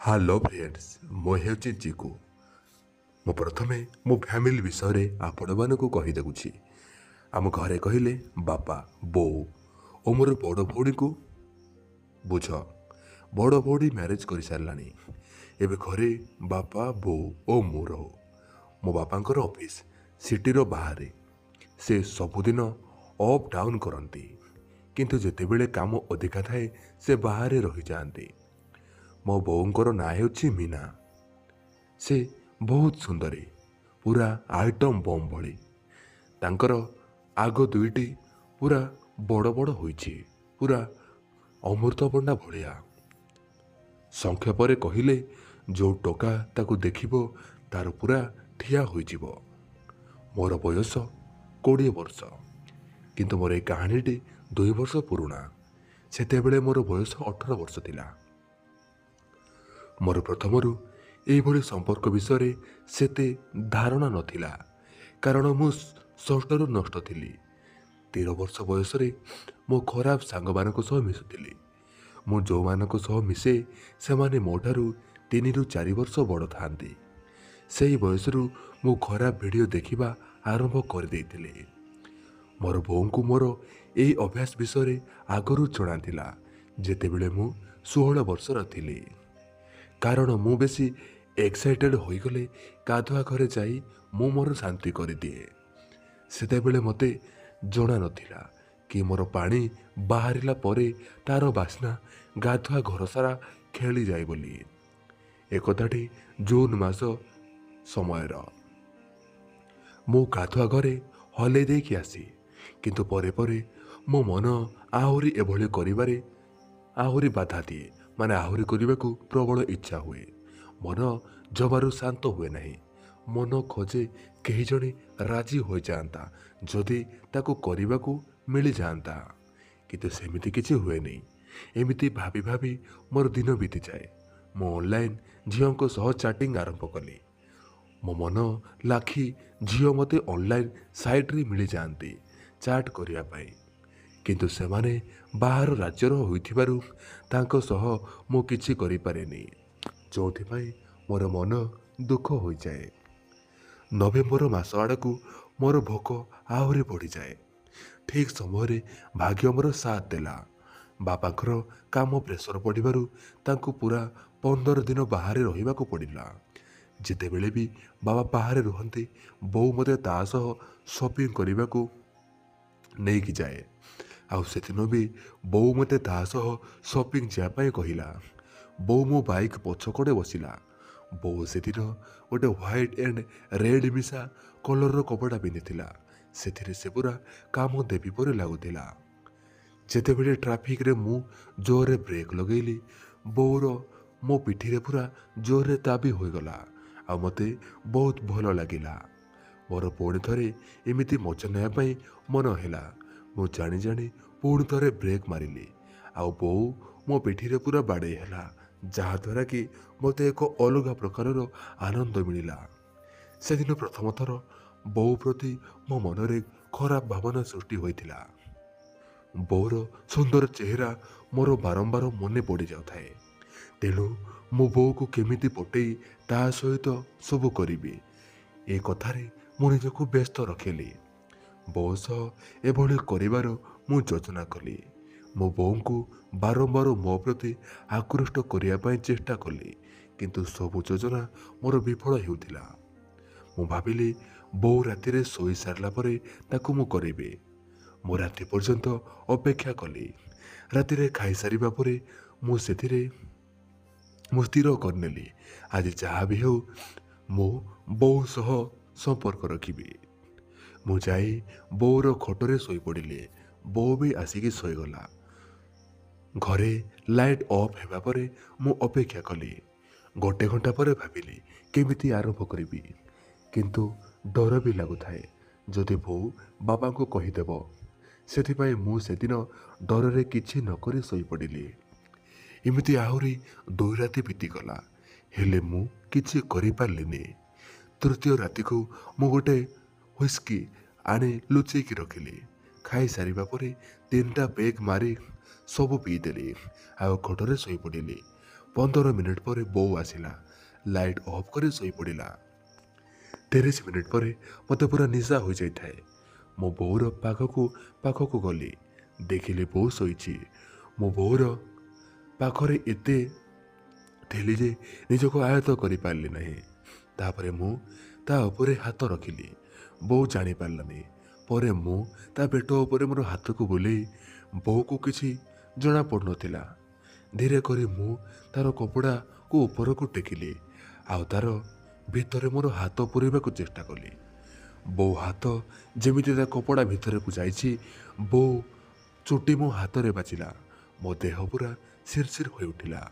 Hello friends, ମୁଁ ହେଉଛି ଚିକୁ। ମୁଁ ପ୍ରଥମେ ମୋ ଫ୍ୟାମିଲି ବିଷୟରେ ଆପଣମାନଙ୍କୁ କହିଦେଉଛି। ଆମ ଘରେ କହିଲେ ବାପା, ବୋଉ ଓ ମୋର ବଡ଼ ଭଉଣୀକୁ ବୁଝ। ବଡ଼ ଭଉଣୀ ମ୍ୟାରେଜ୍ କରିସାରିଲାଣି। ଏବେ ଘରେ ବାପା, ବୋଉ ଓ ମୁଁ ରହୁ। ମୋ ବାପାଙ୍କର ଅଫିସ୍ ସିଟିର ବାହାରେ। ସେ ସବୁଦିନ ଅପ୍ ଡାଉନ୍ କରନ୍ତି, କିନ୍ତୁ ଯେତେବେଳେ କାମ ଅଧିକା ଥାଏ ସେ ବାହାରେ ରହିଯାଆନ୍ତି। ମୋ ବୋଉଙ୍କର ନାଁ ହେଉଛି ମୀନା। ସେ ବହୁତ ସୁନ୍ଦରୀ, ପୁରା ଆଇଟମ୍ ବମ୍ ଭଳି। ତାଙ୍କର ଆଗ ଦୁଇଟି ପୁରା ବଡ଼ ବଡ଼ ହୋଇଛି, ପୁରା ଅମୃତଭଣ୍ଡା ଭଳିଆ। ସଂକ୍ଷେପରେ କହିଲେ ଯେଉଁ ଟୋକା ତାକୁ ଦେଖିବ ତାର ପୁରା ଠିଆ ହୋଇଯିବ। ମୋର ବୟସ 20 ବର୍ଷ, କିନ୍ତୁ ମୋର এই କାହାଣୀଟି 2 ବର୍ଷ ପୁରୁଣା। ସେତେବେଳେ ମୋର ବୟସ 18 ବର୍ଷ ଥିଲା। ମୋର ପ୍ରଥମରୁ ଏଇଭଳି ସମ୍ପର୍କ ବିଷୟରେ ସେତେ ଧାରଣା ନଥିଲା, କାରଣ ମୁଁ ଷଷ୍ଠରୁ ନଷ୍ଟ ଥିଲି। 13 ବର୍ଷ ବୟସରେ ମୋ ଖରାପ ସାଙ୍ଗମାନଙ୍କ ସହ ମିଶୁଥିଲି। ମୁଁ ଯେଉଁମାନଙ୍କ ସହ ମିଶେ ସେମାନେ ମୋଠାରୁ 3ରୁ 4 ବର୍ଷ ବଡ଼ ଥାଆନ୍ତି। ସେହି ବୟସରୁ ମୁଁ ଖରାପ ଭିଡ଼ିଓ ଦେଖିବା ଆରମ୍ଭ କରିଦେଇଥିଲି। ମୋର ବୋଉଙ୍କୁ ମୋର ଏହି ଅଭ୍ୟାସ ବିଷୟରେ ଆଗରୁ ଜଣାଥିଲା, ଯେତେବେଳେ ମୁଁ 16 ବର୍ଷର ଥିଲି। କାରଣ ମୁଁ ବେଶୀ ଏକ୍ସାଇଟେଡ୍ ହୋଇଗଲେ ଗାଧୁଆ ଘରେ ଯାଇ ମୁଁ ମୋର ଶାନ୍ତି କରିଦିଏ। ସେତେବେଳେ ମୋତେ ଜଣା ନଥିଲା କି ମୋର ପାଣି ବାହାରିଲା ପରେ ତାର ବାସ୍ନା ଗାଧୁଆ ଘର ସାରା ଖେଳିଯାଏ ବୋଲି। ଏକଥାଟି ଜୁନ୍ ମାସ ସମୟର। ମୁଁ ଗାଧୁଆ ଘରେ ହଲେଇ ଦେଇକି ଆସି, କିନ୍ତୁ ପରେ ପରେ ମୋ ମନ ଆହୁରି ଏଭଳି କରିବାରେ ଆହୁରି ବାଧା ଦିଏ, ମାନେ ଆହୁରି କରିବାକୁ ପ୍ରବଳ ଇଚ୍ଛା ହୁଏ। ମନ ଜମାରୁ ଶାନ୍ତ ହୁଏ ନାହିଁ। ମନ ଖୋଜେ କେହି ଜଣେ ରାଜି ହୋଇଯାଆନ୍ତା, ଯଦି ତାକୁ କରିବାକୁ ମିଳିଯାଆନ୍ତା। କିନ୍ତୁ ସେମିତି କିଛି ହୁଏନି। ଏମିତି ଭାବି ଭାବି ମୋର ଦିନ ବିତିଯାଏ। ମୁଁ ଅନଲାଇନ୍ ଝିଅଙ୍କ ସହ ଚାଟିଂ ଆରମ୍ଭ କଲି। ମୋ ମନ ଲାଖି ଝିଅ ମୋତେ ଅନଲାଇନ୍ ସାଇଟ୍ରେ ମିଳିଯାଆନ୍ତି ଚାଟ୍ କରିବା ପାଇଁ। କିନ୍ତୁ ସେମାନେ ବାହାର ରାଜ୍ୟର ହୋଇଥିବାରୁ ତାଙ୍କ ସହ ମୁଁ କିଛି କରିପାରେନି, ଯେଉଁଥିପାଇଁ ମୋର ମନ ଦୁଃଖ ହୋଇଯାଏ। ନଭେମ୍ବର ମାସ ଆଡ଼କୁ ମୋର ଭୋକ ଆହୁରି ବଢ଼ିଯାଏ। ଠିକ୍ ସମୟରେ ଭାଗ୍ୟ ମୋର ସାଥ ଦେଲା। ବାପାଙ୍କର କାମ ପ୍ରେସର ପଡ଼ିବାରୁ ତାଙ୍କୁ ପୁରା 15 ଦିନ ବାହାରେ ରହିବାକୁ ପଡ଼ିଲା। ଯେତେବେଳେ ବି ବାବା ବାହାରେ ରୁହନ୍ତି, ବୋଉ ମୋତେ ତା ସହ ସପିଂ କରିବାକୁ ନେଇକି ଯାଏ। ଆଉ ସେଦିନ ବି ବୋଉ ମୋତେ ତା ସହ ସପିଂ ଯିବା ପାଇଁ କହିଲା। ବୋଉ ମୋ ବାଇକ୍ ପଛକଡ଼େ ବସିଲା। ବୋଉ ସେଦିନ ଗୋଟେ ହ୍ୱାଇଟ୍ ଆଣ୍ଡ ରେଡ୍ ମିଶା କଲର୍ର କପଡ଼ା ପିନ୍ଧିଥିଲା। ସେଥିରେ ସେ ପୁରା କାମ ଦେବି ପରି ଲାଗୁଥିଲା। ଯେତେବେଳେ ଟ୍ରାଫିକ୍ରେ ମୁଁ ଜୋରରେ ବ୍ରେକ୍ ଲଗେଇଲି, ବୋଉର ମୋ ପିଠିରେ ପୁରା ଜୋରରେ ଦାବି ହୋଇଗଲା। ଆଉ ମୋତେ ବହୁତ ଭଲ ଲାଗିଲା। ମୋର ପୁଣି ଥରେ ଏମିତି ମଜା ନେବା ପାଇଁ ମନ ହେଲା। ମୁଁ ଜାଣି ଜାଣି ପୁଣି ଥରେ ବ୍ରେକ୍ ମାରିଲି, ଆଉ ବୋଉ ମୋ ପିଠିରେ ପୁରା ବାଡ଼େଇ ହେଲା, ଯାହାଦ୍ୱାରା କି ମୋତେ ଏକ ଅଲଗା ପ୍ରକାରର ଆନନ୍ଦ ମିଳିଲା। ସେଦିନ ପ୍ରଥମ ଥର ବୋଉ ପ୍ରତି ମୋ ମନରେ ଖରାପ ଭାବନା ସୃଷ୍ଟି ହୋଇଥିଲା। ବୋଉର ସୁନ୍ଦର ଚେହେରା ମୋର ବାରମ୍ବାର ମନେ ପଡ଼ିଯାଉଥାଏ। ତେଣୁ ମୁଁ ବୋଉକୁ କେମିତି ପଟେଇ ତା ସହିତ ସବୁ କରିବି, ଏ କଥାରେ ମୁଁ ନିଜକୁ ବ୍ୟସ୍ତ ରଖିଲି। ବୋଉ ସହ ଏଭଳି କରିବାର ମୁଁ ଯୋଜନା କଲି। ମୋ ବୋଉଙ୍କୁ ବାରମ୍ବାର ମୋ ପ୍ରତି ଆକୃଷ୍ଟ କରିବା ପାଇଁ ଚେଷ୍ଟା କଲି, କିନ୍ତୁ ସବୁ ଯୋଜନା ମୋର ବିଫଳ ହେଉଥିଲା। ମୁଁ ଭାବିଲି ବୋଉ ରାତିରେ ଶୋଇ ସାରିଲା ପରେ ତାକୁ ମୁଁ କରିବି। ମୁଁ ରାତି ପର୍ଯ୍ୟନ୍ତ ଅପେକ୍ଷା କଲି। ରାତିରେ ଖାଇସାରିବା ପରେ ମୁଁ ସ୍ଥିର କରିନେଲି, ଆଜି ଯାହା ବି ହେଉ ମୁଁ ବୋଉ ସହ ସମ୍ପର୍କ ରଖିବି। ମୁଁ ଯାଇ ବୋଉର ଖଟରେ ଶୋଇପଡ଼ିଲି। ବୋଉ ବି ଆସିକି ଶୋଇଗଲା। ଘରେ ଲାଇଟ୍ ଅଫ୍ ହେବା ପରେ ମୁଁ ଅପେକ୍ଷା କଲି। 1 ଘଣ୍ଟା ପରେ ଭାବିଲି କେମିତି ଆରମ୍ଭ କରିବି, କିନ୍ତୁ ଡର ବି ଲାଗୁଥାଏ ଯଦି ବୋଉ ବାବାଙ୍କୁ କହିଦେବ। ସେଥିପାଇଁ ମୁଁ ସେଦିନ ଡରରେ କିଛି ନ କରି ଶୋଇପଡ଼ିଲି। ଏମିତି ଆହୁରି 2 ରାତି ବିତିଗଲା, ହେଲେ ମୁଁ କିଛି କରିପାରିଲିନି। ତୃତୀୟ ରାତିକୁ ମୁଁ ଗୋଟେ ହୁଇସ୍କି ଆଣି ଲୁଚେଇକି ରଖିଲି। ଖାଇସାରିବା ପରେ 3ଟା ପେଗ୍ ମାରି ସବୁ ପିଇଦେଲି, ଆଉ ଖଟରେ ଶୋଇପଡ଼ିଲି। 15 ମିନିଟ୍ ପରେ ବୋଉ ଆସିଲା, ଲାଇଟ୍ ଅଫ୍ କରି ଶୋଇପଡ଼ିଲା। 30 ମିନିଟ୍ ପରେ ମୋତେ ପୁରା ନିଶା ହୋଇଯାଇଥାଏ। ମୋ ବୋଉର ପାଖକୁ ଗଲି, ଦେଖିଲି ବୋଉ ଶୋଇଛି। ମୋ ବୋଉର ପାଖରେ ଏତେ ଥିଲି ଯେ ନିଜକୁ ଆୟତ୍ତ କରିପାରିଲି ନାହିଁ। ତାପରେ ମୁଁ ତା ଉପରେ ହାତ ରଖିଲି, ବୋଉ ଜାଣିପାରିଲାନି। ପରେ ମୁଁ ତା ପେଟ ଉପରେ ମୋର ହାତକୁ ବୁଲେଇ ବୋଉକୁ କିଛି ଜଣାପଡ଼ୁନଥିଲା। ଧୀରେ କରି ମୁଁ ତାର କପଡ଼ାକୁ ଉପରକୁ ଟେକିଲି ଆଉ ତାର ଭିତରେ ମୋର ହାତ ପୁରେଇବାକୁ ଚେଷ୍ଟା କଲି। ବୋଉ ହାତ ଯେମିତି ତା କପଡ଼ା ଭିତରକୁ ଯାଇଛି, ବୋଉ ଚୁଟି ମୋ ହାତରେ ବାଜିଲା। ମୋ ଦେହ ପୁରା ଶିରଶିର ହୋଇଉଠିଲା।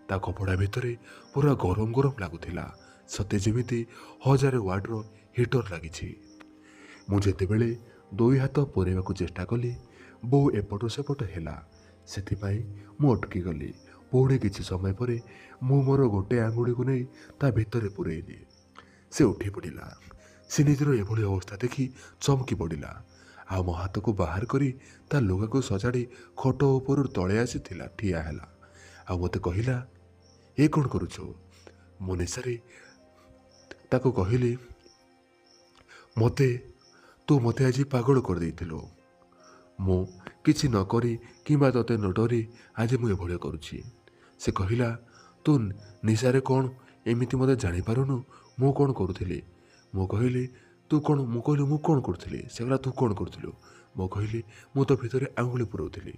ତା କପଡ଼ା ଭିତରେ ପୁରା ଗରମ ଗରମ ଲାଗୁଥିଲା, ସତେ ଯେମିତି 1000 ୱାଟ୍ର ହିଟର ଲାଗିଛି। ମୁଁ ଯେତେବେଳେ 2 ହାତ ପୁରେଇବାକୁ ଚେଷ୍ଟା କଲି, ବୋଉ ଏପଟ ସେପଟ ହେଲା। ସେଥିପାଇଁ ମୁଁ ଅଟକିଗଲି। ପୁଣି କିଛି ସମୟ ପରେ ମୁଁ ମୋର ଗୋଟେ ଆଙ୍ଗୁଳିକୁ ନେଇ ତା ଭିତରେ ପୁରେଇଲି। ସେ ଉଠି ପଡ଼ିଲା। ସେ ନିଜର ଏଭଳି ଅବସ୍ଥା ଦେଖି ଚମକି ପଡ଼ିଲା ଆଉ ମୋ ହାତକୁ ବାହାର କରି ତା ଲୁଗାକୁ ସଜାଡ଼ି ଖଟ ଉପରୁ ତଳେ ଆସିଥିଲା, ଠିଆ ହେଲା ଆଉ ମୋତେ କହିଲା, ଏ କ'ଣ କରୁଛୁ? ମୁଁ ନିଶାରେ ତାକୁ କହିଲି, ତୁ ମୋତେ ଆଜି ପାଗଳ କରିଦେଇଥିଲୁ। ମୁଁ କିଛି ନ କରି କିମ୍ବା ତୋତେ ନ ଡରି ଆଜି ମୁଁ ଏଭଳିଆ କରୁଛି। ସେ କହିଲା, ତୁ ନିଶାରେ କ'ଣ ଏମିତି ମୋତେ ଜାଣିପାରୁନୁ ମୁଁ କ'ଣ କରୁଥିଲି? ମୁଁ କହିଲି, ମୁଁ କ'ଣ କରୁଥିଲି? ସେ କହିଲା, ତୁ କ'ଣ କରୁଥିଲୁ? ମୁଁ କହିଲି, ମୁଁ ତୋ ଭିତରେ ଆଙ୍ଗୁଳି ପୁରଉଥିଲି।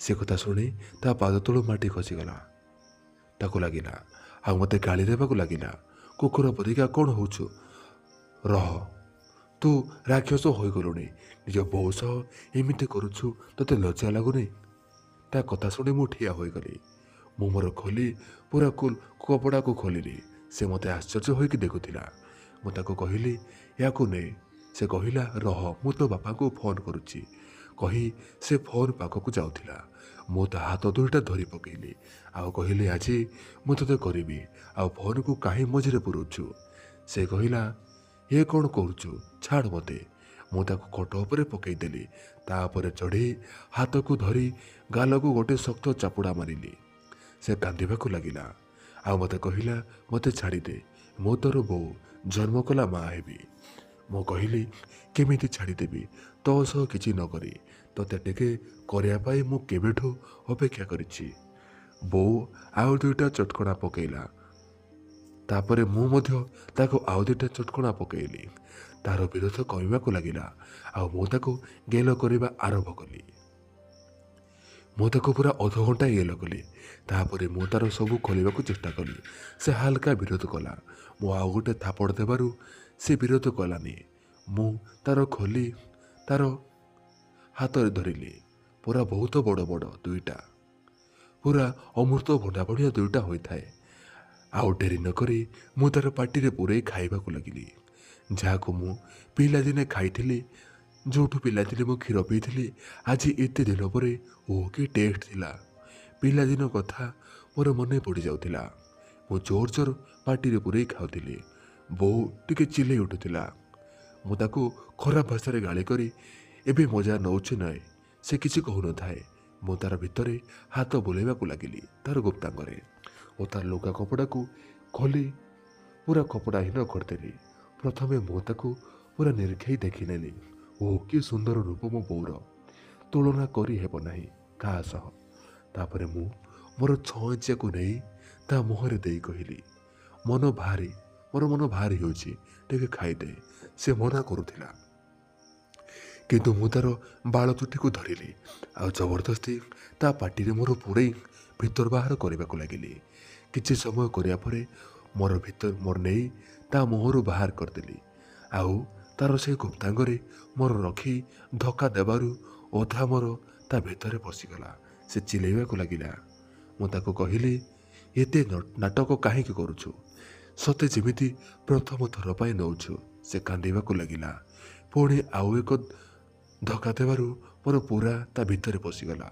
ସେ କଥା ଶୁଣି ତା ପାଦ ତଳୁ ମାଟି ଖସିଗଲା। ତାକୁ ଲାଗିଲା ଆଉ ମୋତେ ଗାଳି ଦେବାକୁ ଲାଗିଲା, କୁକୁର ପରିକା କ'ଣ ହେଉଛୁ? ରହ, ତୁ ରାକ୍ଷସ ହୋଇଗଲୁଣି। ନିଜ ବୋଉ ସହ ଏମିତି କରୁଛୁ, ତୋତେ ଲଜ୍ଜା ଲାଗୁନି? ତା କଥା ଶୁଣି ମୁଁ ଠିଆ ହୋଇଗଲି। ମୁଁ ମୋର ପୁରା କପଡ଼ାକୁ ଖୋଲିଲି। ସେ ମୋତେ ଆଶ୍ଚର୍ଯ୍ୟ ହୋଇକି ଦେଖୁଥିଲା। ମୁଁ ତାକୁ କହିଲି, ୟାକୁ ନେ। ସେ କହିଲା, ରହ, ମୁଁ ତୋ ବାପାଙ୍କୁ ଫୋନ୍ କରୁଛି। କହି ସେ ଫୋନ୍ ପାଖକୁ ଯାଉଥିଲା। ମୁଁ ତା ହାତ ଦୁଇଟା ଧରି ପକେଇଲି ଆଉ କହିଲି, ଆଜି ମୁଁ ତୋତେ କରିବି, ଆଉ ଫୋନ୍କୁ କାହିଁ ମଝିରେ ପୁରଉଛୁ? ସେ କହିଲା, ଏ କ'ଣ କରୁଛୁ? ଛାଡ଼ ମୋତେ। ମୁଁ ତାକୁ ଖଟ ଉପରେ ପକେଇଦେଲି। ତା ଉପରେ ଚଢ଼ି ହାତକୁ ଧରି ଗାଲକୁ ଗୋଟେ ଶକ୍ତ ଚାପୁଡ଼ା ମାରିଲି। ସେ କାନ୍ଦିବାକୁ ଲାଗିଲା ଆଉ ମୋତେ କହିଲା, ମୋତେ ଛାଡ଼ିଦେ, ମୁଁ ତୋର ବୋଉ, ଜନ୍ମ କଲା ମା ହେବି। ମୁଁ କହିଲି, କେମିତି ଛାଡ଼ିଦେବି? ତୋ ସହ କିଛି ନ କରି ତୋତେ ଟିକେ କରିବା ପାଇଁ ମୁଁ କେବେଠୁ ଅପେକ୍ଷା କରିଛି। ବୋଉ ଆଉ 2ଟା ଚଟକଣା ପକେଇଲା। ତାପରେ ମୁଁ ମଧ୍ୟ ତାକୁ ଆଉ 2ଟା ଚଟକଣା ପକେଇଲି। ତାର ବିରୋଧ କରିବାକୁ ଲାଗିଲା ଆଉ ମୁଁ ତାକୁ ଗେଲ କରିବା ଆରମ୍ଭ କଲି। ମୁଁ ତାକୁ ପୁରା ଅଧଘଣ୍ଟା ଗେଲ କଲି। ତାପରେ ମୁଁ ତାର ସବୁ ଖୋଲିବାକୁ ଚେଷ୍ଟା କଲି। ସେ ହାଲକା ବିରୋଧ କଲା। ମୁଁ ଆଉ ଗୋଟେ ଥାପଡ଼ ଦେବାରୁ ସେ ବିରୋଧ କଲାନି। ମୁଁ ତାର ହାତରେ ଧରିଲି। ପୁରା ବହୁତ ବଡ଼ ବଡ଼ 2ଟା, ପୁରା ଅମୃତଭଣ୍ଡା ଭଳିଆ 2ଟା ହୋଇଥାଏ। ଆଉ ଡେରି ନ କରି ମୁଁ ତାର ପାଟିରେ ପୁରେଇ ଖାଇବାକୁ ଲାଗିଲି। ଯାହାକୁ ମୁଁ ପିଲାଦିନେ ଖାଇଥିଲି, ଯେଉଁଠୁ ପିଲାଦିନେ ମୁଁ କ୍ଷୀର ପିଇଥିଲି। ଆଜି ଏତେ ଦିନ ପରେ କି ଟେଷ୍ଟ ଥିଲା। ପିଲାଦିନ କଥା ମୋର ମନେ ପଡ଼ିଯାଉଥିଲା। ମୁଁ ଜୋର ଜୋର ପାଟିରେ ପୁରେଇ ଖାଉଥିଲି। ବୋଉ ଟିକେ ଚିଲେଇ ଉଠୁଥିଲା। ମୁଁ ତାକୁ ଖରାପ ଭାଷାରେ ଗାଳି କରି, ଏବେ ମଜା ନେଉଛି ନାହିଁ। ସେ କିଛି କହୁନଥାଏ। ମୁଁ ତାର ଭିତରେ ହାତ ବୁଲେଇବାକୁ ଲାଗିଲି ତାର ଗୁପ୍ତାଙ୍ଗରେ ଓ ତାର ଲୁଗା କପଡ଼ାକୁ ଖୋଲି ପୁରା କପଡ଼ାହୀନ କରିଦେଲି। ପ୍ରଥମେ ମୁଁ ତାକୁ ପୁରା ନିରୀକ୍ଷେଇ ଦେଖିନେଲି। କି ସୁନ୍ଦର ରୂପ ମୋ ବୋଉର, ତୁଳନା କରି ହେବ ନାହିଁ କାହା ସହ। ତାପରେ ମୁଁ ମୋର 6 ଇଞ୍ଚିଆକୁ ନେଇ ତା ମୁହଁରେ ଦେଇ କହିଲି, ମୋର ମନ ଭାରି ହେଉଛି, ଟିକେ ଖାଇଦେ। ସେ ମନା କରୁଥିଲା, କିନ୍ତୁ ମୁଁ ତାର ବାଳ ଚୁଟିକୁ ଧରିଲି ଆଉ ଜବରଦସ୍ତି ତା ପାଟିରେ ମୋର ପୁରେଇ ଭିତର ବାହାର କରିବାକୁ ଲାଗିଲି। କିଛି ସମୟ କରିବା ପରେ ମୋର ନେଇ ତା ମୁହଁରୁ ବାହାର କରିଦେଲି ଆଉ ତାର ସେଇ ଗୁପ୍ତାଙ୍ଗରେ ମୋର ରଖି ଧକ୍କା ଦେବାରୁ ଅଧା ମୋର ତା ଭିତରେ ପଶିଗଲା। ସେ ଚିଲେଇବାକୁ ଲାଗିଲା। ମୁଁ ତାକୁ କହିଲି, ଏତେ ନାଟକ କାହିଁକି କରୁଛୁ? ସତେ ଯେମିତି ପ୍ରଥମ ଥର ପାଇଁ ନେଉଛୁ। ସେ କାନ୍ଦିବାକୁ ଲାଗିଲା। ପୁଣି ଆଉ ଏକ ଧକ୍କା ଦେବାରୁ ମୋର ପୁରା ତା ଭିତରେ ପଶିଗଲା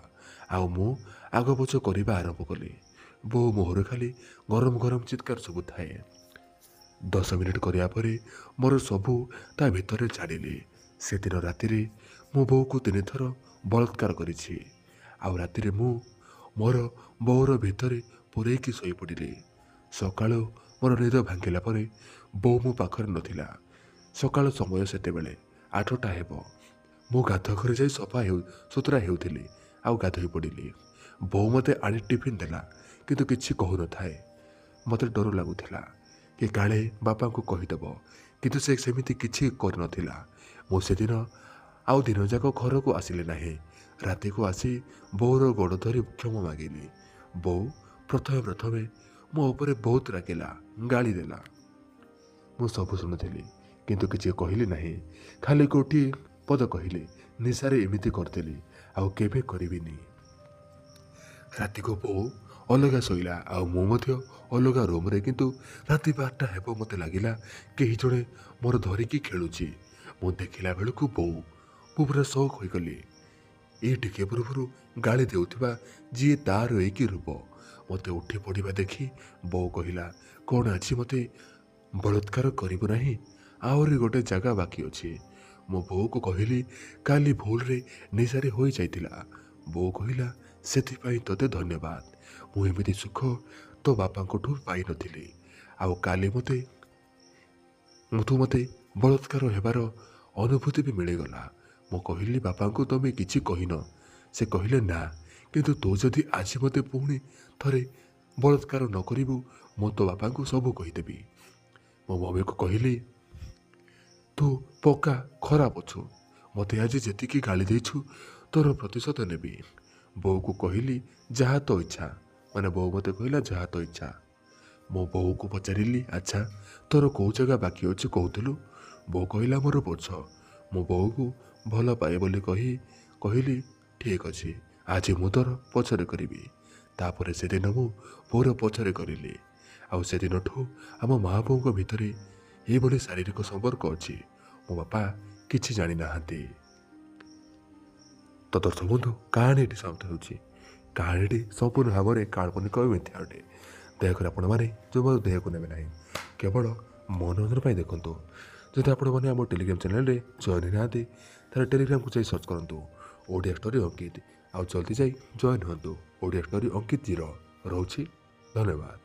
ଆଉ ମୁଁ ଆଗପଛ କରିବା ଆରମ୍ଭ କଲି। ବୋଉ ମୁହଁରୁ ଖାଲି ଗରମ ଗରମ ଚିତ୍କାର ଶୁଭୁଥାଏ। 10 ମିନିଟ୍ କରିବା ପରେ ମୋର ସବୁ ତା ଭିତରେ ଛାଡ଼ିଲି। ସେଦିନ ରାତିରେ ମୁଁ ବୋଉକୁ 3 ଥର ବଳାତ୍କାର କରିଛି ଆଉ ରାତିରେ ମୁଁ ମୋର ବୋଉର ଭିତରେ ପୂରେଇକି ଶୋଇପଡ଼ିଲି। ସକାଳୁ ମୋର ନିଦ ଭାଙ୍ଗିଲା ପରେ ବୋଉ ମୋ ପାଖରେ ନଥିଲା। ସକାଳ ସମୟ ସେତେବେଳେ 8ଟା ହେବ। ମୁଁ ଗାଧୁଆ ଘରେ ଯାଇ ସୁତୁରା ହେଉଥିଲି ଆଉ ଗାଧୋଇ ପଡ଼ିଲି। ବୋଉ ମୋତେ ଆଣି ଟିଫିନ୍ ଦେଲା, କିନ୍ତୁ କିଛି କହୁନଥାଏ। ମୋତେ ଡର ଲାଗୁଥିଲା କି କାଳେ ବାପାଙ୍କୁ କହିଦେବ, କିନ୍ତୁ ସେ ସେମିତି କିଛି କରିନଥିଲା। ମୁଁ ସେଦିନ ଆଉ ଦିନଯାକ ଘରକୁ ଆସିଲି ନାହିଁ। ରାତିକୁ ଆସି ବୋଉର ଗୋଡ଼ ଧରି କ୍ଷମା ମାଗିଲି। ବୋଉ ପ୍ରଥମେ ମୋ ଉପରେ ବହୁତ ରାଗିଲା, ଗାଳି ଦେଲା। ମୁଁ ସବୁ ଶୁଣୁଥିଲି, କିନ୍ତୁ କିଛି କହିଲି ନାହିଁ। ଖାଲି ଗୋଟିଏ ପଦ କହିଲି, ନିଶାରେ ଏମିତି କରିଦେଲି, ଆଉ କେବେ କରିବିନି। ରାତିକୁ ବୋଉ ଅଲଗା ଶୋଇଲା ଆଉ ମୁଁ ମଧ୍ୟ ଅଲଗା ରୁମ୍ରେ। କିନ୍ତୁ ରାତି 12ଟା ହେବ, ମୋତେ ଲାଗିଲା କେହି ଜଣେ ମୋର ଧରିକି ଖେଳୁଛି। ମୁଁ ଦେଖିଲା ବେଳକୁ ବୋଉ। ମୁଁ ପୁରା ସକ୍ ହୋଇଗଲି। ଏଇ ଟିକେ ପୂର୍ବରୁ ଗାଳି ଦେଉଥିବା ଯିଏ ତାର ଏଇକି ରୂପ। ମୋତେ ଉଠି ପଡ଼ିବା ଦେଖି ବୋଉ କହିଲା, କ'ଣ ଆଜି ମୋତେ ବଳାତ୍କାର କରିବୁ ନାହିଁ? ଆହୁରି ଗୋଟେ ଜାଗା ବାକି ଅଛି। ମୁଁ ବୋଉକୁ କହିଲି, କାଲି ଭୁଲରେ ନିଶାରେ ହୋଇଯାଇଥିଲା। ବୋଉ କହିଲା, ସେଥିପାଇଁ ତୋତେ ଧନ୍ୟବାଦ। ମୁଁ ଏମିତି ସୁଖ ତୋ ବାପାଙ୍କଠୁ ପାଇନଥିଲି। ଆଉ କାଲି ତୁ ମୋତେ ବଳାତ୍କାର ହେବାର ଅନୁଭୂତି ବି ମିଳିଗଲା। ମୁଁ କହିଲି, ବାପାଙ୍କୁ ତମେ କିଛି କହିନ? ସେ କହିଲେ, ନା, କିନ୍ତୁ ତୁ ଯଦି ଆଜି ମୋତେ ପୁଣି ଥରେ ବଳାତ୍କାର ନ କରିବୁ, ମୁଁ ତୋ ବାପାଙ୍କୁ ସବୁ କହିଦେବି। ମୋ ମମିକୁ କହିଲି, ତୁ ପକ୍କା ଖରାପ ଅଛୁ। ମୋତେ ଆଜି ଯେତିକି ଗାଳି ଦେଇଛୁ ତୋର ପ୍ରତିଶୋଧ ନେବି। ବୋଉକୁ କହିଲି, ଯାହା ତୋ ଇଚ୍ଛା। ବୋଉ ମୋତେ କହିଲା, ଯାହା ତୋ ଇଚ୍ଛା। ମୁଁ ବୋଉକୁ ପଚାରିଲି, ଆଚ୍ଛା ତୋର କେଉଁ ଜାଗା ବାକି ଅଛି କହୁଥିଲୁ? ବୋଉ କହିଲା, ମୋର ପଛ। ମୁଁ ବୋଉକୁ ଭଲ ପାଏ ବୋଲି କହିଲି, ଠିକ୍ ଅଛି, ଆଜି ମୁଁ ତୋର ପଛରେ କରିବି। ତାପରେ ସେଦିନ ମୁଁ ବୋଉର ପଛରେ କରିଲି। ଆଉ ସେଦିନଠୁ ଆମ ମା ବୋଉଙ୍କ ଭିତରେ ଏଇଭଳି ଶାରୀରିକ ସମ୍ପର୍କ ଅଛି। ମୋ ବାପା କିଛି ଜାଣିନାହାନ୍ତି। ତ ଦର୍ଶକ ବନ୍ଧୁ, କାହାଣୀଟି ସମାପ୍ତ ହେଉଛି। କାହାଣୀଟି ସମ୍ପୂର୍ଣ୍ଣ ଭାବରେ କାଳ୍ପନିକ ଓ ମିଥ୍ୟା ଅଟେ। ଦୟାକରି ଆପଣମାନେ ଜମା ଦେହକୁ ନେବେ ନାହିଁ। କେବଳ ମନୋରଞ୍ଜନ ପାଇଁ ଦେଖନ୍ତୁ। ଯଦି ଆପଣମାନେ ଆମ ଟେଲିଗ୍ରାମ ଚ୍ୟାନେଲରେ ଜଏନ୍ ହେଇନାହାନ୍ତି, ତାହେଲେ ଟେଲିଗ୍ରାମକୁ ଯାଇ ସର୍ଚ୍ଚ କରନ୍ତୁ ଓଡ଼ିଆ ଷ୍ଟୋରି ଅଙ୍କିତ। ଆଉ ଜଲ୍ଦି ଯାଇ ଜଏନ୍ ହୁଅନ୍ତୁ। ଓଡ଼ିଆ ଷ୍ଟୋରି ଅଙ୍କିତ 0 ରହୁଛି। ଧନ୍ୟବାଦ।